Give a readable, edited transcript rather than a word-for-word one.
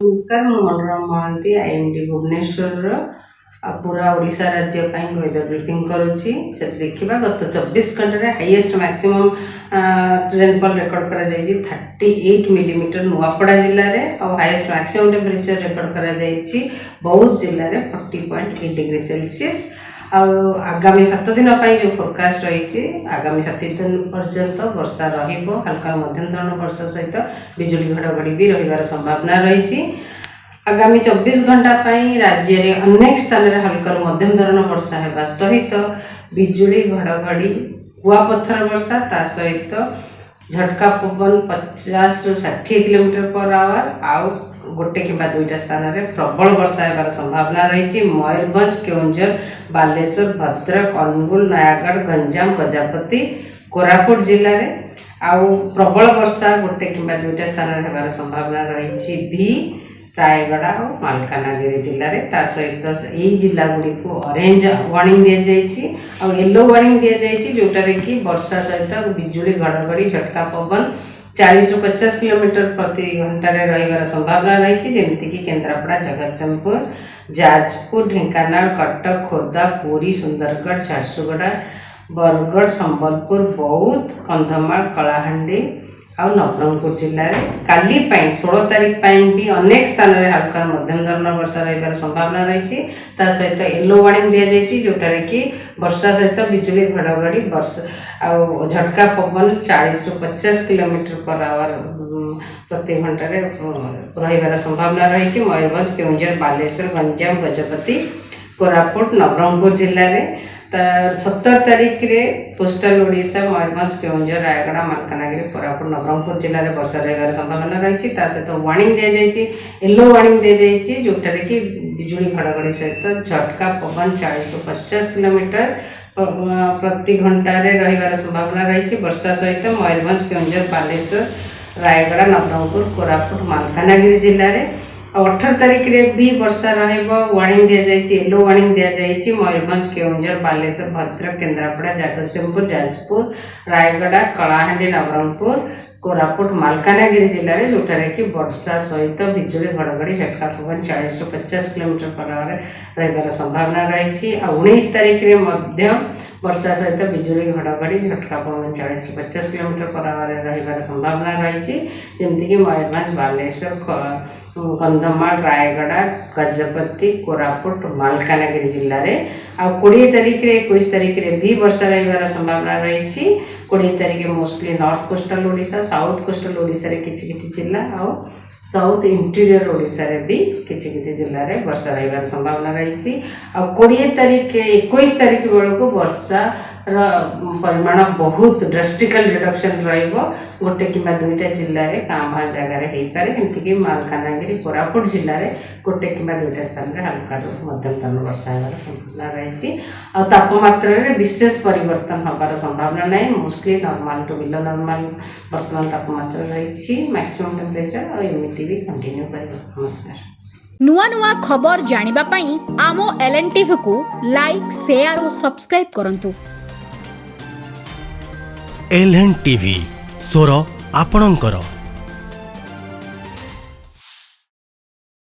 नमस्कार मु मनोरमा महांती आईएमडी भुवनेश्वर पूरा ओडिशा राज्य वेदर ब्रीफिंग करुच्ची देखा गत 24 घंटे हाईएस्ट मैक्सिमम रेनफॉल रेकॉर्ड करा 38 मिलीमीटर नुआपड़ा जिले में और हाईएस्ट मैक्सिमम टेम्परेचर रेकॉर्ड करा बौद्ध जिले में 40.8 डिग्री सेल्सियस। आगामी 7 दिन जो फोरकास्ट रही आगामी 7 दिन पर्यंत वर्षा हल्का मध्यम धरण वर्षा सहित बिजुली घड़घड़ी भी रही संभावना रही। आगामी 24 घंटा राज्य में अनेक स्थान में हल्का मध्यम धरण वर्षा होगा सहित बिजुली घड़घड़ी कुआपथर वर्षा ता सहित झटका पवन 50 ରୁ 60 किलोमीटर पर आवर आउ गोटे कि दुईटा स्थान में प्रबल वर्षा होगार संभावना रही। मयूरभंज केउंझर बालेश्वर भद्रक अनुगुल नयागढ़ गंजाम गजपति कोरापुट जिले में आउ प्रबल वर्षा गोटे कि दुईटा स्थान में होगार संभावना रही। भी रायगढ़ और मालकानगिरी जिले में ता सहित यही जिला गुड़ी को ऑरेंज वार्निंग दि जाइए और येलो वार्निंग दि जाइए जोटारे कि वर्षा सहित बिजुली घड़घड़ी झटका पवन 40 ରୁ 50 किलोमीटर प्रति घंटा रही संभावना रही। जमीक केन्द्रापड़ा जगतसिंहपुर जाजपुर ढेंकानाल कटक खोर्धा पुरी सुंदरगढ़ झारसुगुड़ा बरगढ़ संबलपुर बौद्ध कंधमाल कलाहांडी और नवरंगपुर जिले में काली 16 तारीख भी अनेक स्थान में हल्का मध्यम धरण वर्षा रही संभावना रही। सहित येलो वार्निंग दि जाइए जोटारे कि वर्षा सहित बिजुली घड़घड़ी वर्षा और झटका पवन 40 ରୁ 50 किलोमीटर पर आवर प्रति घंटा रही संभावना रही। मयूरभंज केउंझर बालेश्वर गंजाम गजपति कोरापुट नवरंगपुर जिले में 17 तारीख रे कोस्टल ओडिशा मयूरभंज केउंझर रायगढ़ मालकानगिरी कोरापुट नवरंगपुर जिले में वर्षा रही संभावना रही। सहित वार्निंग दि जाइए येलो वार्निंग दि जाइए जोटारे कि बिजुली घड़घड़ी सहित झटका पवन 40 ରୁ 50 किलोमीटर प्रति घंटा रही संभावना रही। वर्षा सहित मयूरभंज केउंझर बालेश्वर रायगढ़ नवरंगपुर कोरापुट मालकानगिरी जिले में 18 तारीख रे भी वर्षा वार्निंग दि जाइए येलो वार्निंग दि जाइए मयूरभंज केउंझर बालेश्वर भद्रक केन्द्रापड़ा जगतसिंहपुर जाजपुर रायगढ़ कलाहांडी नवरंगपुर कोरापुट मालकानगिरी जिले में जोटारे कि वर्षा सहित बिजुली घड़घड़ी झटका पवन 40 ରୁ 50 किलोमीटर पर आवर रही संभावना रही। 19 तारीख रे मध्य वर्षा सहित बिजुली घड़घड़ी झटका पवन 40 ରୁ 50 किलोमीटर पर आवर रही संभावना रही। जमीक मयूरभंज बालेश्वर कंधमाल रायगढ़ गजपति कोरापुट मालकानगिरी जिले में 20 तारीख रे 21 तारीख रे भी वर्षा रही संभावना रही। 20 तारीख mostly north coastal Odisha south coastal Odisha रे किछि जिला और साउथ इंटीरियर ओडिशा रे भी किछि जिले में वर्षा रही संभावना रही। 20 तारीख 21 तारीख बेलू वर्षा परिमाण बहुत ड्रास्टिकल रिडक्शन रोटे कि दुईटा जिले में क्या भाँ जगार हो पाए जमीक मालकानगिरी कोरापुट जिले में गोटे कि दुईटा स्थान में हल्का मध्यम धरण वर्षा होगार संभावना रही। और तापमात्रा विशेष परिवर्तन होबार संभावना ना mostly normal to below normal वर्तमान तापमात्रा रही मैक्सिमम टेम्परेचर और एमती भी कंटिन्यू कर। नमस्कार। नुआ नुआ खबर जानिबा पई आमो एलएनटीवी को लाइक शेयर और सब्सक्राइब करंतु। एलएनटीवी स्वर आपणंकर।